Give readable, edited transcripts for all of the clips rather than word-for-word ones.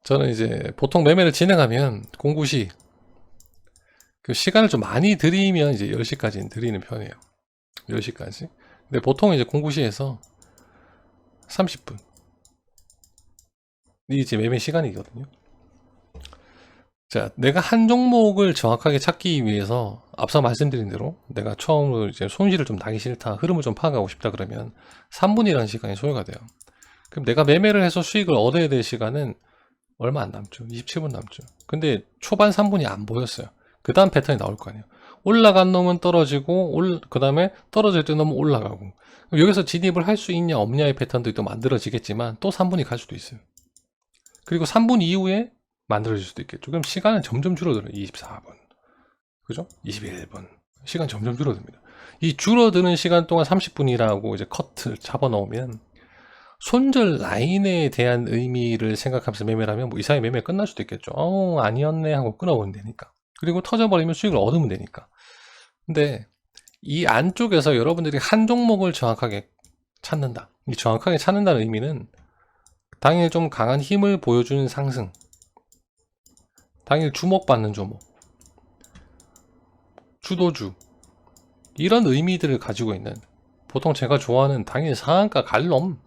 저는 이제 보통 매매를 진행하면 공구시 그 시간을 좀 많이 들이면 이제 10시까지는 들이는 편이에요. 10시까지. 근데 보통 이제 공구시에서 30분. 이 이제 매매 시간이거든요. 자, 내가 한 종목을 정확하게 찾기 위해서 앞서 말씀드린 대로 내가 처음으로 이제 손실을 좀 나기 싫다, 흐름을 좀 파악하고 싶다 그러면 3분이라는 시간이 소요가 돼요. 그럼 내가 매매를 해서 수익을 얻어야 될 시간은 얼마 안 남죠. 27분 남죠. 근데 초반 3분이 안 보였어요. 그 다음 패턴이 나올 거 아니에요. 올라간 놈은 떨어지고, 그 다음에 떨어질 때 놈은 올라가고. 여기서 진입을 할 수 있냐 없냐의 패턴도 또 만들어지겠지만 또 3분이 갈 수도 있어요. 그리고 3분 이후에 만들어질 수도 있겠죠. 그럼 시간은 점점 줄어들어요. 24분. 그죠? 21분. 시간 점점 줄어듭니다. 이 줄어드는 시간 동안 30분이라고 이제 커트를 잡아 넣으면 손절 라인에 대한 의미를 생각하면서 매매를 하면 뭐 이상의 매매 끝날 수도 있겠죠. 아니었네 하고 끊어버리면 되니까. 그리고 터져버리면 수익을 얻으면 되니까. 근데 이 안쪽에서 여러분들이 한 종목을 정확하게 찾는다. 이 정확하게 찾는다는 의미는 당일 좀 강한 힘을 보여주는 상승, 당일 주목받는 종목, 주도주, 이런 의미들을 가지고 있는, 보통 제가 좋아하는 당일 상한가 갈놈,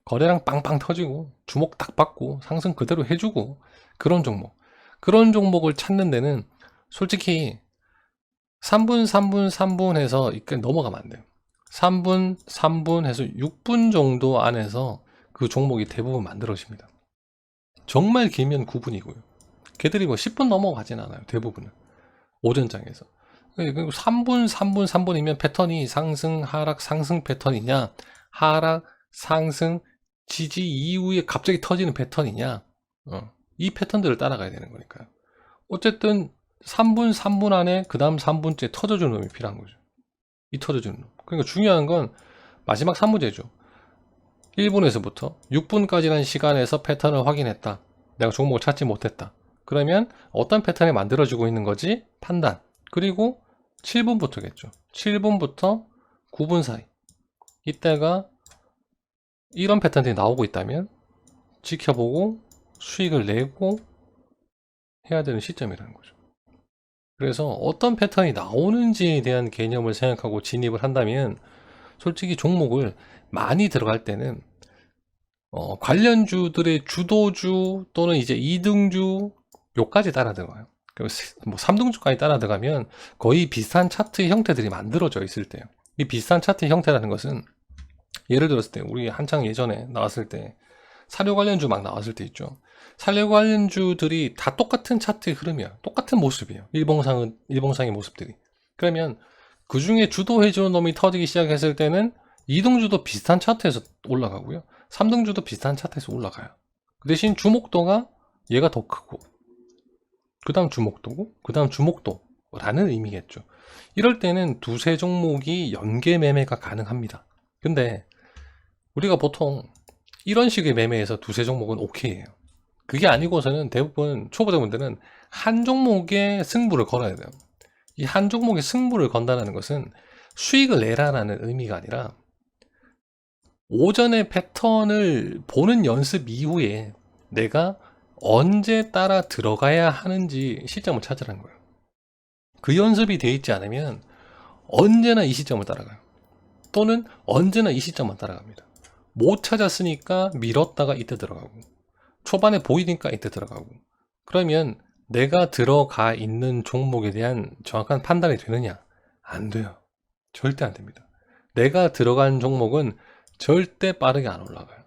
거래량 빵빵 터지고 주목 딱 받고 상승 그대로 해주고 그런 종목을 찾는 데는 솔직히 3분 3분 3분 해서 이렇게 넘어가면 안 돼요. 3분 3분 해서 6분 정도 안에서 그 종목이 대부분 만들어집니다. 정말 길면 9분이고요. 걔들이 뭐 10분 넘어가진 않아요. 대부분은 오전장에서. 그리고 3분 3분 3분이면 패턴이 상승 하락 상승 패턴이냐, 하락 상승 지지 이후에 갑자기 터지는 패턴이냐, 이 패턴들을 따라가야 되는 거니까요. 어쨌든 3분 3분 안에 그 다음 3분째 터져주는 놈이 필요한 거죠. 이 터져주는 놈. 그러니까 중요한 건 마지막 3문제죠. 1분에서부터 6분까지라는 시간에서 패턴을 확인했다. 내가 종목을 찾지 못했다. 그러면 어떤 패턴이 만들어지고 있는 거지? 판단. 그리고 7분부터겠죠. 7분부터 9분 사이. 이때가 이런 패턴들이 나오고 있다면 지켜보고 수익을 내고 해야 되는 시점이라는 거죠. 그래서 어떤 패턴이 나오는지에 대한 개념을 생각하고 진입을 한다면 솔직히 종목을 많이 들어갈 때는 관련주들의 주도주 또는 이제 2등주 요까지 따라 들어가요. 뭐 3등주까지 따라 들어가면 거의 비슷한 차트의 형태들이 만들어져 있을 때요. 이 비슷한 차트의 형태라는 것은 예를 들었을 때 우리 한창 예전에 나왔을 때 사료 관련주 막 나왔을 때 있죠. 사료 관련주들이 다 똑같은 차트의 흐름이야. 똑같은 모습이에요. 일봉상의 모습들이. 그러면 그 중에 주도해주는 놈이 터지기 시작했을 때는 2등주도 비슷한 차트에서 올라가고요. 3등주도 비슷한 차트에서 올라가요. 그 대신 주목도가 얘가 더 크고, 그 다음 주목도고, 그 다음 주목도라는 의미겠죠. 이럴 때는 두세 종목이 연계 매매가 가능합니다. 근데 우리가 보통 이런 식의 매매에서 두세 종목은 오케이예요. 그게 아니고서는 대부분 초보자분들은 한 종목의 승부를 걸어야 돼요. 이 한 종목의 승부를 건다는 것은 수익을 내라라는 의미가 아니라 오전의 패턴을 보는 연습 이후에 내가 언제 따라 들어가야 하는지 시점을 찾으라는 거예요. 그 연습이 돼 있지 않으면 언제나 이 시점을 따라가요. 또는 언제나 이 시점만 따라갑니다. 못 찾았으니까 밀었다가 이때 들어가고, 초반에 보이니까 이때 들어가고. 그러면 내가 들어가 있는 종목에 대한 정확한 판단이 되느냐? 안 돼요. 절대 안 됩니다. 내가 들어간 종목은 절대 빠르게 안 올라가요.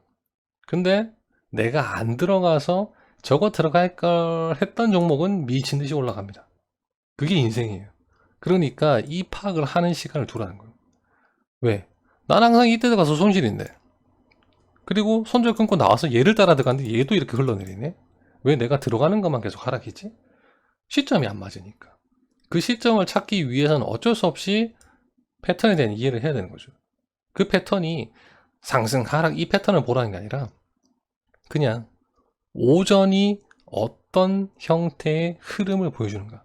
근데 내가 안 들어가서 저거 들어갈 걸 했던 종목은 미친 듯이 올라갑니다. 그게 인생이에요. 그러니까 이 파악을 하는 시간을 두라는 거예요. 왜? 난 항상 이때 들어가서 손실인데, 그리고 손절 끊고 나와서 얘를 따라 들어갔는데 얘도 이렇게 흘러내리네? 왜 내가 들어가는 것만 계속 하락했지? 시점이 안 맞으니까. 그 시점을 찾기 위해서는 어쩔 수 없이 패턴에 대한 이해를 해야 되는 거죠. 그 패턴이 상승, 하락 이 패턴을 보라는 게 아니라 그냥 오전이 어떤 형태의 흐름을 보여주는가.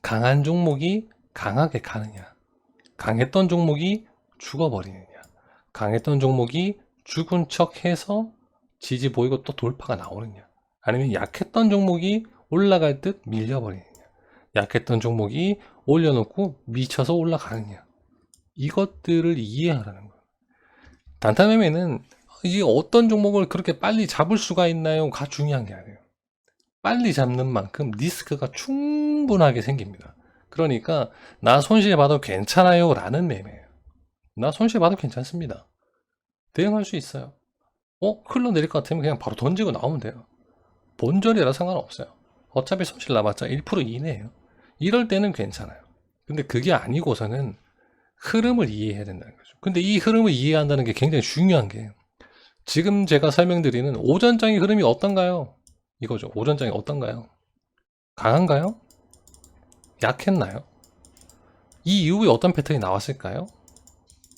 강한 종목이 강하게 가느냐, 강했던 종목이 죽어버리느냐, 강했던 종목이 죽은 척 해서 지지 보이고 또 돌파가 나오느냐. 아니면 약했던 종목이 올라갈 듯 밀려버리느냐, 약했던 종목이 올려놓고 미쳐서 올라가느냐, 이것들을 이해하라는 거예요. 단타 매매는 이게 어떤 종목을 그렇게 빨리 잡을 수가 있나요가 중요한 게 아니에요. 빨리 잡는 만큼 리스크가 충분하게 생깁니다. 그러니까 나 손실 봐도 괜찮아요 라는 매매예요. 나 손실 봐도 괜찮습니다. 대응할 수 있어요. 흘러내릴 것 같으면 그냥 바로 던지고 나오면 돼요. 본전이라 상관없어요. 어차피 손실 나봤자 1% 이내예요. 이럴 때는 괜찮아요. 근데 그게 아니고서는 흐름을 이해해야 된다는 거죠. 근데 이 흐름을 이해한다는 게 굉장히 중요한 게, 지금 제가 설명드리는 오전장의 흐름이 어떤가요? 이거죠. 오전장이 어떤가요? 강한가요? 약했나요? 이 이후에 어떤 패턴이 나왔을까요?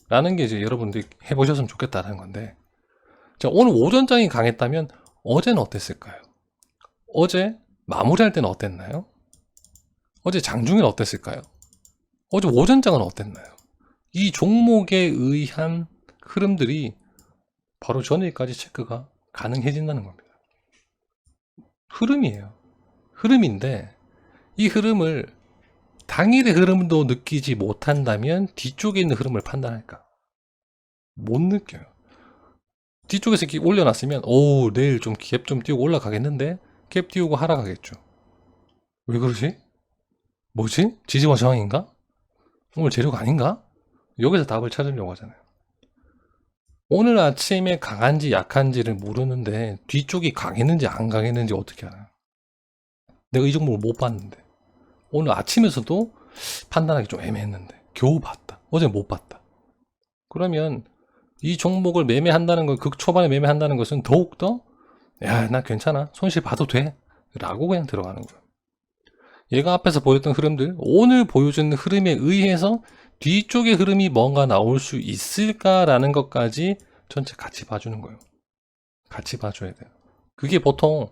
라는 게 이제 여러분들이 해보셨으면 좋겠다는 건데, 자, 오늘 오전장이 강했다면 어제는 어땠을까요? 어제 마무리할 때는 어땠나요? 어제 장중에는 어땠을까요? 어제 오전장은 어땠나요? 이 종목에 의한 흐름들이 바로 전일까지 체크가 가능해진다는 겁니다. 흐름이에요. 흐름인데 이 흐름을 당일의 흐름도 느끼지 못한다면 뒤쪽에 있는 흐름을 판단할까? 못 느껴요. 뒤쪽에서 이렇게 올려놨으면 내일 좀 갭 좀 띄우고 올라가겠는데 갭 띄우고 하락하겠죠. 왜 그러지? 뭐지? 지지와 저항인가? 오늘 재료가 아닌가? 여기서 답을 찾으려고 하잖아요. 오늘 아침에 강한지 약한지를 모르는데 뒤쪽이 강했는지 안 강했는지 어떻게 알아요? 내가 이 종목을 못 봤는데, 오늘 아침에서도 판단하기 좀 애매했는데 겨우 봤다. 어제 못 봤다. 그러면 이 종목을 매매한다는 것, 극초반에 매매한다는 것은 더욱더 나 괜찮아, 손실 봐도 돼 라고 그냥 들어가는 거예요. 얘가 앞에서 보였던 흐름들, 오늘 보여주는 흐름에 의해서 뒤쪽의 흐름이 뭔가 나올 수 있을까라는 것까지 전체 같이 봐주는 거예요. 같이 봐줘야 돼요. 그게 보통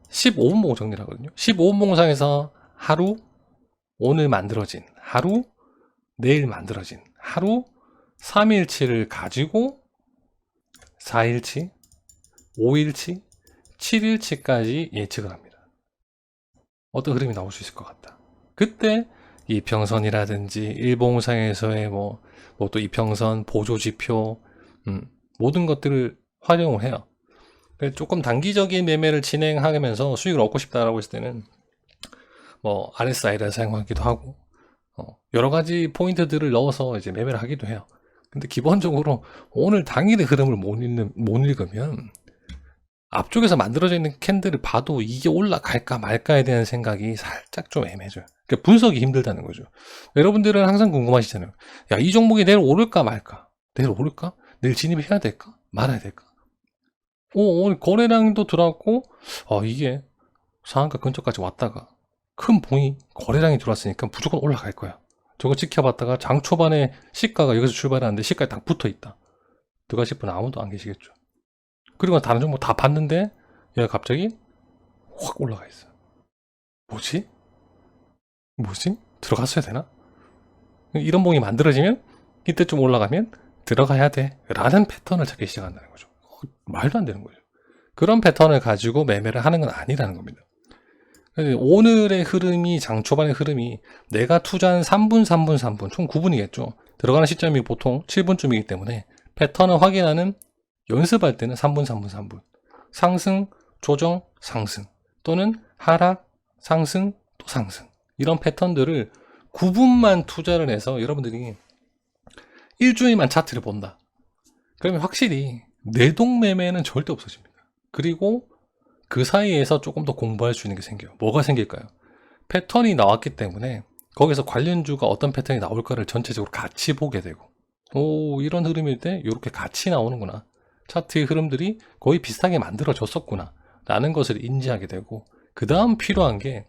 15분 보고 정리를 하거든요. 15분 봉상에서 하루, 오늘 만들어진 하루, 내일 만들어진 하루, 3일치를 가지고 4일치, 5일치, 7일치까지 예측을 합니다. 어떤 흐름이 나올 수 있을 것 같다. 그때 이평선이라든지 일봉상에서의 또 이평선, 보조지표, 모든 것들을 활용을 해요. 조금 단기적인 매매를 진행하면서 수익을 얻고 싶다라고 했을 때는 RSI를 사용하기도 하고 여러 가지 포인트들을 넣어서 이제 매매를 하기도 해요. 근데 기본적으로 오늘 당일의 흐름을 못 읽으면 앞쪽에서 만들어져 있는 캔들을 봐도 이게 올라갈까 말까에 대한 생각이 살짝 좀 애매해져요. 그러니까 분석이 힘들다는 거죠. 여러분들은 항상 궁금하시잖아요. 야, 이 종목이 내일 오를까 말까? 내일 오를까? 내일 진입해야 될까? 말아야 될까? 오늘 거래량도 들어왔고 이게 상한가 근처까지 왔다가 큰 봉이 거래량이 들어왔으니까 무조건 올라갈 거야. 저거 지켜봤다가 장 초반에 시가가 여기서 출발하는데 시가에 딱 붙어있다. 들어가실 분 아무도 안 계시겠죠. 그리고 다른 종목 다 봤는데 얘가 갑자기 확 올라가 있어요. 뭐지? 들어갔어야 되나? 이런 봉이 만들어지면 이때 좀 올라가면 들어가야 돼 라는 패턴을 찾기 시작한다는 거죠. 말도 안 되는 거죠. 그런 패턴을 가지고 매매를 하는 건 아니라는 겁니다. 오늘의 흐름이, 장초반의 흐름이 내가 투자한 3분 총 9분이겠죠. 들어가는 시점이 보통 7분쯤이기 때문에 패턴을 확인하는, 연습할 때는 3분 상승, 조정, 상승, 또는 하락, 상승, 또 상승, 이런 패턴들을 9분만 투자를 해서 여러분들이 일주일만 차트를 본다. 그러면 확실히 내동매매는 절대 없어집니다. 그리고 그 사이에서 조금 더 공부할 수 있는 게 생겨요. 뭐가 생길까요? 패턴이 나왔기 때문에 거기서 관련주가 어떤 패턴이 나올까를 전체적으로 같이 보게 되고, 이런 흐름일 때 이렇게 같이 나오는구나, 차트의 흐름들이 거의 비슷하게 만들어졌었구나 라는 것을 인지하게 되고, 그 다음 필요한 게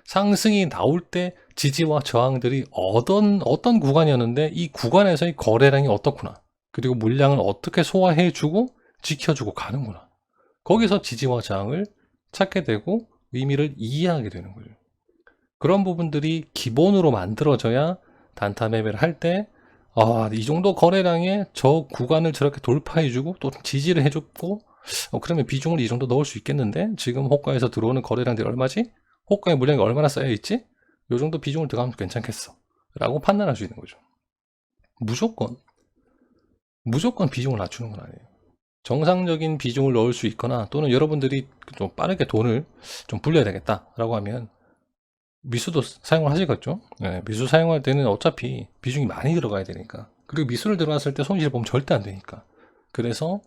상승이 나올 때 지지와 저항들이 어떤 구간이었는데 이 구간에서의 거래량이 어떻구나, 그리고 물량을 어떻게 소화해주고 지켜주고 가는구나, 거기서 지지와 저항을 찾게 되고 의미를 이해하게 되는 거죠. 그런 부분들이 기본으로 만들어져야 단타 매매를 할 때 이 정도 거래량에 저 구간을 저렇게 돌파해주고 또 지지를 해줬고 그러면 비중을 이 정도 넣을 수 있겠는데? 지금 호가에서 들어오는 거래량들이 얼마지? 호가의 물량이 얼마나 쌓여있지? 요 정도 비중을 들어가면 괜찮겠어 라고 판단할 수 있는 거죠. 무조건 비중을 낮추는 건 아니에요. 정상적인 비중을 넣을 수 있거나 또는 여러분들이 좀 빠르게 돈을 좀 불려야 되겠다 라고 하면 미수도 사용을 하시겠죠. 네, 미수 사용할 때는 어차피 비중이 많이 들어가야 되니까, 그리고 미수를 들어갔을 때 손실 보면 절대 안 되니까, 그래서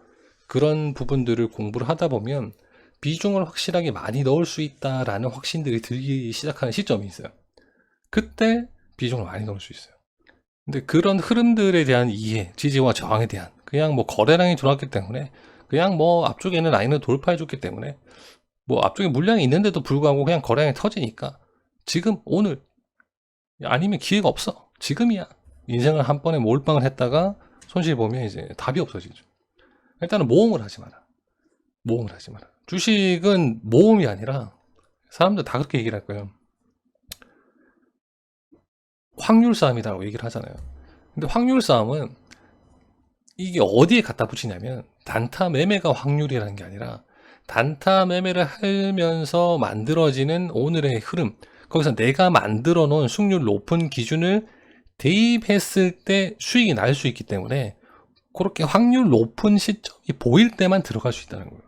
그런 부분들을 공부를 하다 보면 비중을 확실하게 많이 넣을 수 있다라는 확신들이 들기 시작하는 시점이 있어요. 그때 비중을 많이 넣을 수 있어요. 근데 그런 흐름들에 대한 이해, 지지와 저항에 대한, 그냥 뭐 거래량이 들어왔기 때문에, 그냥 뭐 앞쪽에는 라인을 돌파해 줬기 때문에, 뭐 앞쪽에 물량이 있는데도 불구하고 그냥 거래량이 터지니까 지금 오늘 아니면 기회가 없어, 지금이야, 인생을 한 번에 몰빵을 했다가 손실 보면 이제 답이 없어지죠. 일단은 모험을 하지 마라. 주식은 모험이 아니라, 사람들 다 그렇게 얘기를 할 거예요. 확률 싸움이라고 얘기를 하잖아요. 근데 확률 싸움은 이게 어디에 갖다 붙이냐면, 단타 매매가 확률이라는 게 아니라 단타 매매를 하면서 만들어지는 오늘의 흐름, 거기서 내가 만들어 놓은 수익률 높은 기준을 대입했을 때 수익이 날 수 있기 때문에 그렇게 확률 높은 시점이 보일 때만 들어갈 수 있다는 거예요.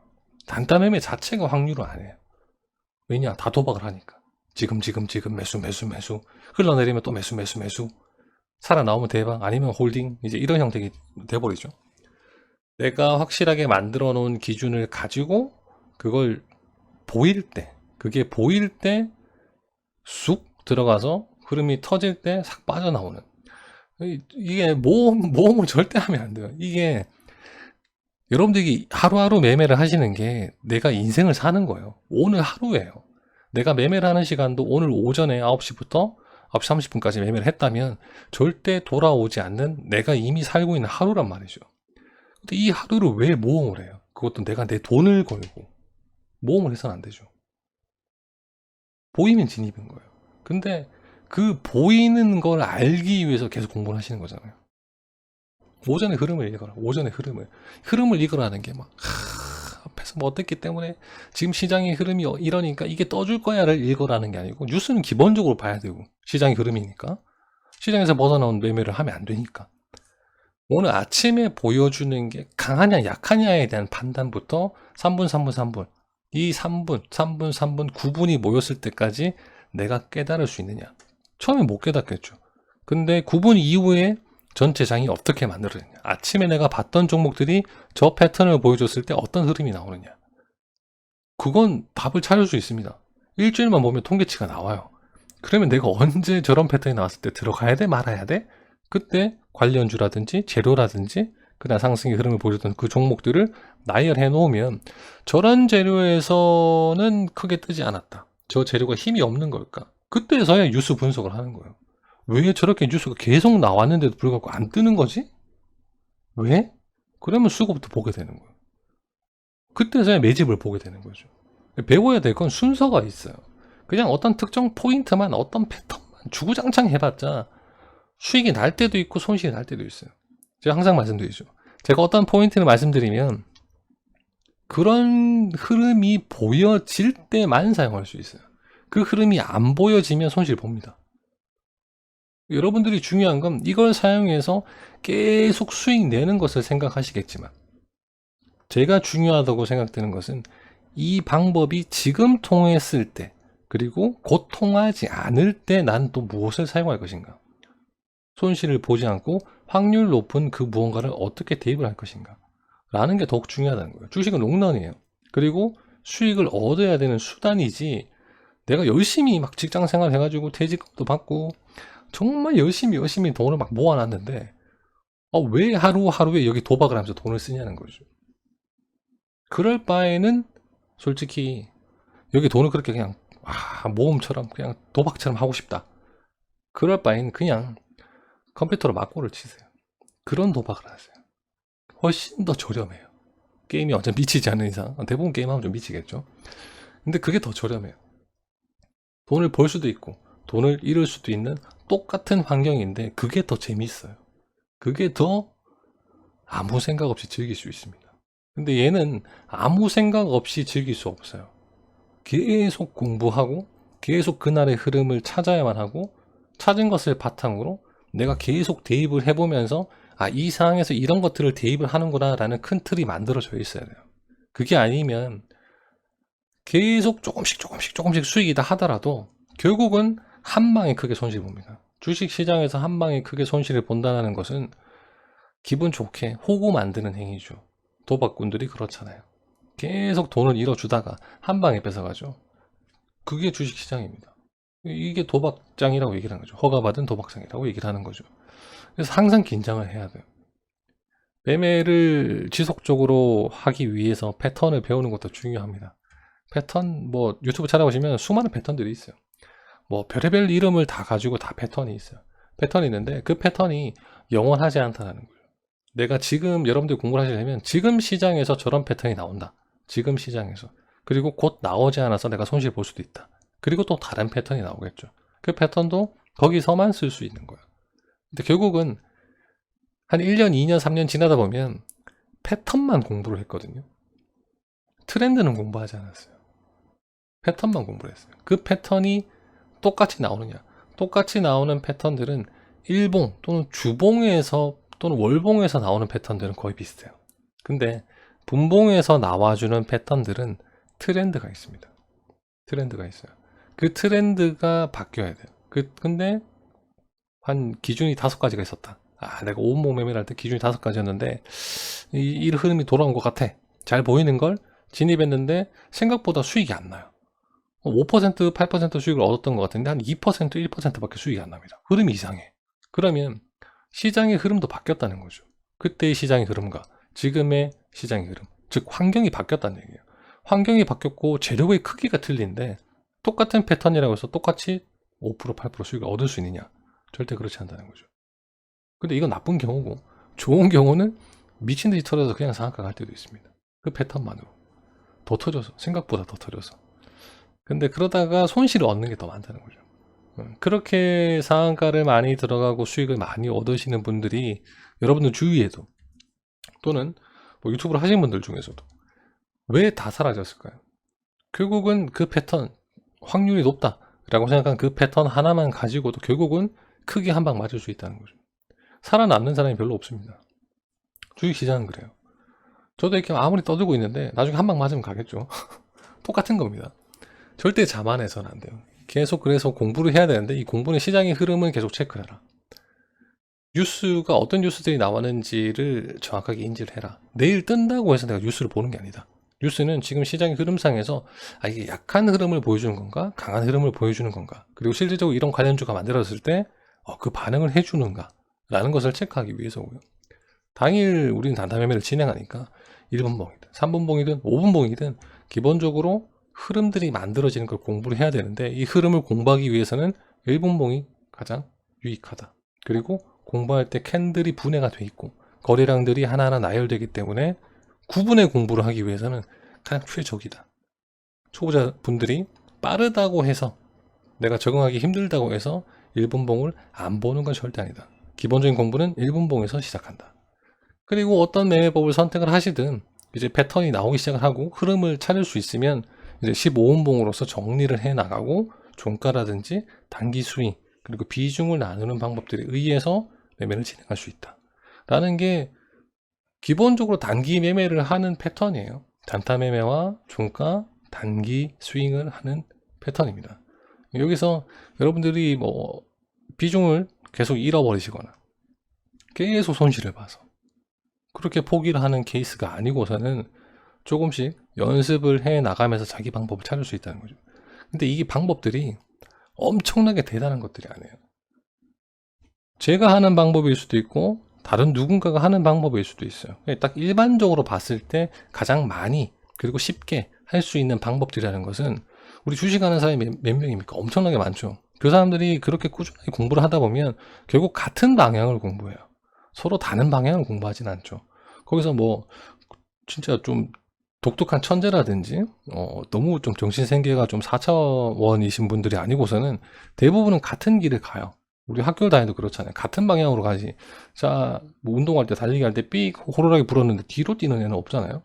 단타 매매 자체가 확률은 아니에요. 왜냐? 다 도박을 하니까. 지금 매수 흘러내리면 또 매수 살아나오면 대박, 아니면 홀딩, 이제 이런 형태가 돼버리죠. 내가 확실하게 만들어 놓은 기준을 가지고 그걸 그게 보일 때 쑥 들어가서 흐름이 터질 때 싹 빠져나오는, 이게 모험을 절대 하면 안 돼요. 이게 여러분들이 하루하루 매매를 하시는 게 내가 인생을 사는 거예요. 오늘 하루예요. 내가 매매를 하는 시간도 오늘 오전에 9시부터 9시 30분까지 매매를 했다면 절대 돌아오지 않는 내가 이미 살고 있는 하루란 말이죠. 근데 이 하루를 왜 모험을 해요? 그것도 내가 내 돈을 걸고. 모험을 해서는 안 되죠. 보이면 진입인 거예요. 근데 그 보이는 걸 알기 위해서 계속 공부를 하시는 거잖아요. 오전의 흐름을 읽어라. 흐름을 읽으라는 게 앞에서 뭐 어땠기 때문에 지금 시장의 흐름이 이러니까 이게 떠줄 거야를 읽으라는 게 아니고, 뉴스는 기본적으로 봐야 되고, 시장의 흐름이니까 시장에서 벗어나온 매매를 하면 안 되니까, 오늘 아침에 보여주는 게 강하냐 약하냐에 대한 판단부터 3분 이 3분 9분이 모였을 때까지 내가 깨달을 수 있느냐. 처음에 못 깨닫겠죠. 근데 9분 이후에 전체 장이 어떻게 만들어졌냐, 아침에 내가 봤던 종목들이 저 패턴을 보여줬을 때 어떤 흐름이 나오느냐, 그건 답을 찾을 수 있습니다. 일주일만 보면 통계치가 나와요. 그러면 내가 언제 저런 패턴이 나왔을 때 들어가야 돼 말아야 돼? 그때 관련주라든지 재료라든지 그다음 상승의 흐름을 보여줬던 그 종목들을 나열해 놓으면, 저런 재료에서는 크게 뜨지 않았다, 저 재료가 힘이 없는 걸까, 그때서야 뉴스 분석을 하는 거예요. 왜 저렇게 뉴스가 계속 나왔는데도 불구하고 안 뜨는 거지? 왜? 그러면 수급부터 보게 되는 거예요. 그때서야 매집을 보게 되는 거죠. 배워야 될 건 순서가 있어요. 그냥 어떤 특정 포인트만, 어떤 패턴만 주구장창 해봤자 수익이 날 때도 있고 손실이 날 때도 있어요. 제가 항상 말씀드리죠. 제가 어떤 포인트를 말씀드리면 그런 흐름이 보여질 때만 사용할 수 있어요. 그 흐름이 안 보여지면 손실 봅니다. 여러분들이 중요한 건 이걸 사용해서 계속 수익 내는 것을 생각하시겠지만, 제가 중요하다고 생각되는 것은 이 방법이 지금 통했을 때, 그리고 곧 통하지 않을 때 난 또 무엇을 사용할 것인가, 손실을 보지 않고 확률 높은 그 무언가를 어떻게 대입을 할 것인가 라는 게 더욱 중요하다는 거예요. 주식은 롱런이에요. 그리고 수익을 얻어야 되는 수단이지, 내가 열심히 막 직장 생활 해가지고 퇴직금도 받고 정말 열심히 돈을 막 모아놨는데 왜 하루하루에 여기 도박을 하면서 돈을 쓰냐는 거죠. 그럴 바에는 솔직히 여기 돈을 그렇게 그냥 모험처럼 그냥 도박처럼 하고 싶다, 그럴 바에는 그냥 컴퓨터로 막고를 치세요. 그런 도박을 하세요. 훨씬 더 저렴해요. 게임이 완전 미치지 않는 이상, 대부분 게임하면 좀 미치겠죠. 근데 그게 더 저렴해요. 돈을 벌 수도 있고 돈을 잃을 수도 있는 똑같은 환경인데 그게 더 재미있어요. 그게 더 아무 생각 없이 즐길 수 있습니다. 근데 얘는 아무 생각 없이 즐길 수 없어요. 계속 공부하고 계속 그날의 흐름을 찾아야만 하고 찾은 것을 바탕으로 내가 계속 대입을 해보면서 이 상황에서 이런 것들을 대입을 하는구나 라는 큰 틀이 만들어져 있어야 돼요. 그게 아니면 계속 조금씩 수익이다 하더라도 결국은 한 방에 크게 손실 봅니다. 주식시장에서 한 방에 크게 손실을 본다는 것은 기분 좋게 호구 만드는 행위죠. 도박꾼들이 그렇잖아요. 계속 돈을 잃어주다가 한 방에 뺏어가죠. 그게 주식시장입니다. 이게 도박장이라고 얘기를 하는 거죠. 허가받은 도박장이라고 얘기를 하는 거죠. 그래서 항상 긴장을 해야 돼요. 매매를 지속적으로 하기 위해서 패턴을 배우는 것도 중요합니다. 패턴, 뭐 유튜브 찾아보시면 수많은 패턴들이 있어요. 뭐 별의별 이름을 다 가지고 다 패턴이 있어요. 패턴이 있는데 그 패턴이 영원하지 않다는 거예요. 내가 지금 여러분들 공부를 하시려면 지금 시장에서 저런 패턴이 나온다. 지금 시장에서. 그리고 곧 나오지 않아서 내가 손실 볼 수도 있다. 그리고 또 다른 패턴이 나오겠죠. 그 패턴도 거기서만 쓸 수 있는 거예요. 근데 결국은 한 1년, 2년, 3년 지나다 보면 패턴만 공부를 했거든요. 트렌드는 공부하지 않았어요. 패턴만 공부를 했어요. 그 패턴이 똑같이 나오느냐. 똑같이 나오는 패턴들은 일봉 또는 주봉에서 또는 월봉에서 나오는 패턴들은 거의 비슷해요. 근데 분봉에서 나와주는 패턴들은 트렌드가 있습니다. 트렌드가 있어요. 그 트렌드가 바뀌어야 돼요. 근데 한 기준이 5가지가 있었다. 내가 5분봉 매매를 할 때 기준이 5가지였는데 이 흐름이 돌아온 것 같아. 잘 보이는 걸 진입했는데 생각보다 수익이 안 나요. 5%, 8% 수익을 얻었던 것 같은데 한 2%, 1%밖에 수익이 안 납니다. 흐름이 이상해. 그러면 시장의 흐름도 바뀌었다는 거죠. 그때의 시장의 흐름과 지금의 시장의 흐름, 즉 환경이 바뀌었다는 얘기예요. 환경이 바뀌었고 재료의 크기가 틀린데 똑같은 패턴이라고 해서 똑같이 5%, 8% 수익을 얻을 수 있느냐? 절대 그렇지 않다는 거죠. 근데 이건 나쁜 경우고 좋은 경우는 미친 듯이 터져서 그냥 상한가 갈 때도 있습니다. 그 패턴만으로 더 터져서, 생각보다 더 터져서. 근데 그러다가 손실을 얻는 게 더 많다는 거죠. 그렇게 상한가를 많이 들어가고 수익을 많이 얻으시는 분들이 여러분들 주위에도 또는 뭐 유튜브를 하시는 분들 중에서도 왜 다 사라졌을까요? 결국은 그 패턴, 확률이 높다 라고 생각한 그 패턴 하나만 가지고도 결국은 크게 한 방 맞을 수 있다는 거죠. 살아남는 사람이 별로 없습니다. 주식시장은 그래요. 저도 이렇게 아무리 떠들고 있는데 나중에 한 방 맞으면 가겠죠. 똑같은 겁니다. 절대 자만해서는 안 돼요. 계속 그래서 공부를 해야 되는데 이 공부는 시장의 흐름을 계속 체크해라. 뉴스가 어떤 뉴스들이 나왔는지를 정확하게 인지를 해라. 내일 뜬다고 해서 내가 뉴스를 보는 게 아니다. 뉴스는 지금 시장의 흐름상에서 이게 약한 흐름을 보여주는 건가 강한 흐름을 보여주는 건가, 그리고 실질적으로 이런 관련주가 만들어졌을 때 그 반응을 해주는가 라는 것을 체크하기 위해서고요. 당일 우리는 단타 매매를 진행하니까 1분봉이든 3분봉이든 5분봉이든 기본적으로 흐름들이 만들어지는 걸 공부를 해야 되는데 이 흐름을 공부하기 위해서는 1분봉이 가장 유익하다. 그리고 공부할 때 캔들이 분해가 돼 있고 거래량들이 하나하나 나열되기 때문에 구분의 공부를 하기 위해서는 가장 최적이다. 초보자 분들이 빠르다고 해서 내가 적응하기 힘들다고 해서 1분봉을 안 보는 건 절대 아니다. 기본적인 공부는 1분봉에서 시작한다. 그리고 어떤 매매법을 선택을 하시든 이제 패턴이 나오기 시작을 하고 흐름을 찾을 수 있으면 이제 15분봉으로서 정리를 해 나가고 종가라든지 단기 수익 그리고 비중을 나누는 방법들에 의해서 매매를 진행할 수 있다 라는 게 기본적으로 단기 매매를 하는 패턴이에요. 단타 매매와 종가 단기 스윙을 하는 패턴입니다. 여기서 여러분들이 뭐 비중을 계속 잃어버리시거나 계속 손실을 봐서 그렇게 포기를 하는 케이스가 아니고서는 조금씩 연습을 해 나가면서 자기 방법을 찾을 수 있다는 거죠. 근데 이게 방법들이 엄청나게 대단한 것들이 아니에요. 제가 하는 방법일 수도 있고 다른 누군가가 하는 방법일 수도 있어요. 딱 일반적으로 봤을 때 가장 많이 그리고 쉽게 할 수 있는 방법들이라는 것은 우리 주식하는 사람이 몇 명입니까? 엄청나게 많죠. 그 사람들이 그렇게 꾸준하게 공부를 하다 보면 결국 같은 방향을 공부해요. 서로 다른 방향을 공부하진 않죠. 거기서 뭐 진짜 좀 독특한 천재라든지 너무 좀 정신세계가 좀 4차원이신 분들이 아니고서는 대부분은 같은 길을 가요. 우리 학교 다니도 그렇잖아요. 같은 방향으로 가지. 자, 뭐 운동할 때 달리기 할 때 삑 호루라기 불었는데 뒤로 뛰는 애는 없잖아요.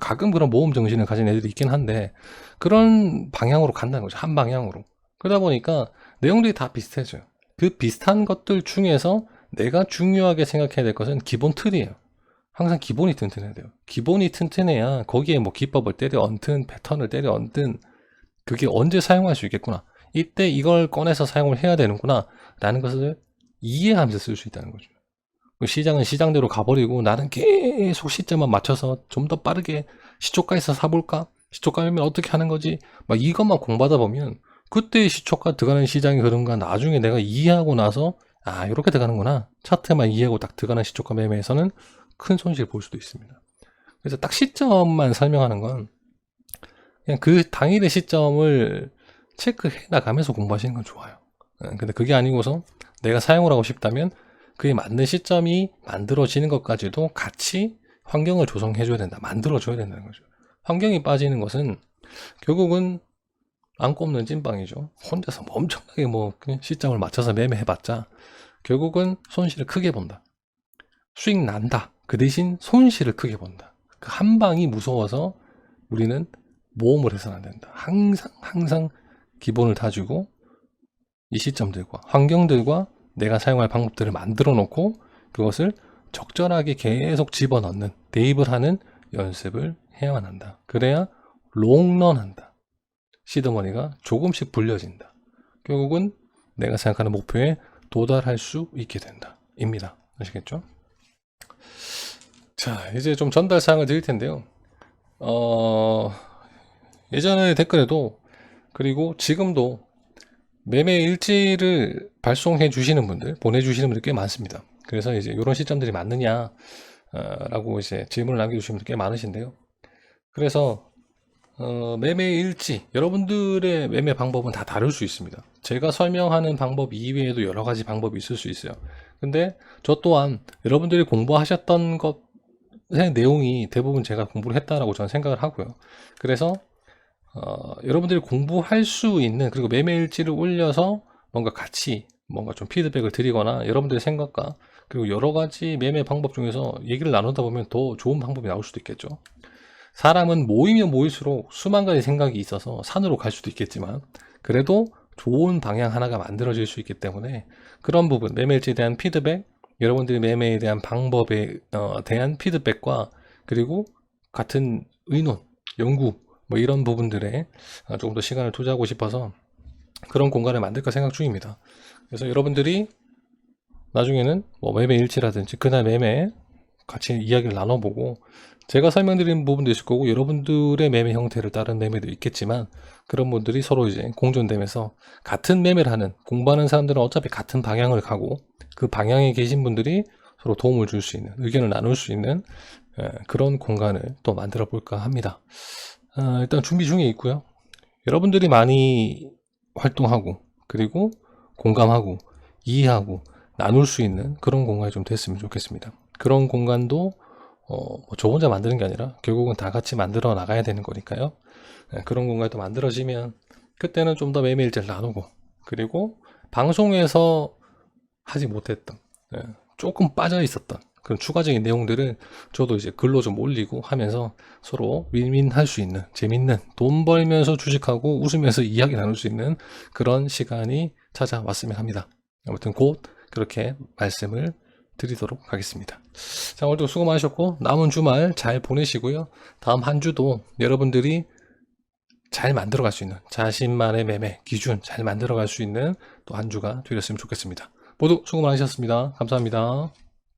가끔 그런 모험 정신을 가진 애들이 있긴 한데 그런 방향으로 간다는 거죠. 한 방향으로. 그러다 보니까 내용들이 다 비슷해져요. 그 비슷한 것들 중에서 내가 중요하게 생각해야 될 것은 기본 틀이에요. 항상 기본이 튼튼해야 돼요. 기본이 튼튼해야 거기에 뭐 기법을 때려 얹든 패턴을 때려 얹든 그게 언제 사용할 수 있겠구나. 이때 이걸 꺼내서 사용을 해야 되는구나. 라는 것을 이해하면서 쓸 수 있다는 거죠. 시장은 시장대로 가버리고 나는 계속 시점만 맞춰서 좀 더 빠르게 시초가에서 사볼까? 시초가면 어떻게 하는 거지? 막 이것만 공부하다 보면 그때 시초가 들어가는 시장의 흐름과 나중에 내가 이해하고 나서 아 이렇게 들어가는구나. 차트만 이해하고 딱 들어가는 시초가 매매에서는 큰 손실 볼 수도 있습니다. 그래서 딱 시점만 설명하는 건 그냥 그 당일의 시점을 체크해 나가면서 공부하시는 건 좋아요. 근데 그게 아니고서 내가 사용을 하고 싶다면 그에 맞는 시점이 만들어지는 것까지도 같이 환경을 조성해 줘야 된다. 만들어 줘야 된다는 거죠. 환경이 빠지는 것은 결국은 안 꼽는 찐빵이죠. 혼자서 뭐 엄청나게 뭐 시점을 맞춰서 매매해봤자 결국은 손실을 크게 본다. 수익 난다. 그 대신 손실을 크게 본다. 그 한 방이 무서워서 우리는 모험을 해서는 안 된다. 항상 기본을 다지고 이 시점들과 환경들과 내가 사용할 방법들을 만들어 놓고 그것을 적절하게 계속 집어넣는 대입을 하는 연습을 해야만 한다. 그래야 롱런한다. 시드머니가 조금씩 불려진다. 결국은 내가 생각하는 목표에 도달할 수 있게 된다. 입니다. 아시겠죠? 자, 이제 좀 전달 사항을 드릴 텐데요. 예전에 댓글에도 그리고 지금도 매매 일지를 발송해 주시는 분들, 보내주시는 분들 꽤 많습니다. 그래서 이제 이런 시점들이 맞느냐, 라고 이제 질문을 남겨주시는 분들 꽤 많으신데요. 그래서, 매매 일지, 여러분들의 매매 방법은 다 다를 수 있습니다. 제가 설명하는 방법 이외에도 여러 가지 방법이 있을 수 있어요. 근데 저 또한 여러분들이 공부하셨던 것의 내용이 대부분 제가 공부를 했다라고 저는 생각을 하고요. 그래서 여러분들이 공부할 수 있는 그리고 매매일지를 올려서 뭔가 같이 뭔가 좀 피드백을 드리거나 여러분들의 생각과 그리고 여러 가지 매매 방법 중에서 얘기를 나누다 보면 더 좋은 방법이 나올 수도 있겠죠. 사람은 모이면 모일수록 수만 가지 생각이 있어서 산으로 갈 수도 있겠지만 그래도 좋은 방향 하나가 만들어질 수 있기 때문에 그런 부분 매매일지에 대한 피드백 여러분들이 매매에 대한 방법에 대한 피드백과 그리고 같은 의논 연구 뭐 이런 부분들에 조금 더 시간을 투자하고 싶어서 그런 공간을 만들까 생각 중입니다. 그래서 여러분들이 나중에는 뭐 매매 일치라든지 그날 매매 같이 이야기를 나눠보고 제가 설명드린 부분도 있을 거고 여러분들의 매매 형태를 따른 매매도 있겠지만 그런 분들이 서로 이제 공존되면서 같은 매매를 하는 공부하는 사람들은 어차피 같은 방향을 가고 그 방향에 계신 분들이 서로 도움을 줄 수 있는 의견을 나눌 수 있는 그런 공간을 또 만들어 볼까 합니다. 일단 준비 중에 있고요. 여러분들이 많이 활동하고 그리고 공감하고 이해하고 나눌 수 있는 그런 공간이 좀 됐으면 좋겠습니다. 그런 공간도 저 혼자 만드는 게 아니라 결국은 다 같이 만들어 나가야 되는 거니까요. 그런 공간이 또 만들어지면 그때는 좀 더 매매일지를 나누고 그리고 방송에서 하지 못했던 조금 빠져 있었던 그런 추가적인 내용들을 저도 이제 글로 좀 올리고 하면서 서로 윈윈할 수 있는 재밌는 돈 벌면서 주식하고 웃으면서 이야기 나눌 수 있는 그런 시간이 찾아왔으면 합니다. 아무튼 곧 그렇게 말씀을 드리도록 하겠습니다. 자, 오늘도 수고 많으셨고 남은 주말 잘 보내시고요. 다음 한 주도 여러분들이 잘 만들어갈 수 있는 자신만의 매매 기준 잘 만들어갈 수 있는 또 한 주가 되었으면 좋겠습니다. 모두 수고 많으셨습니다. 감사합니다.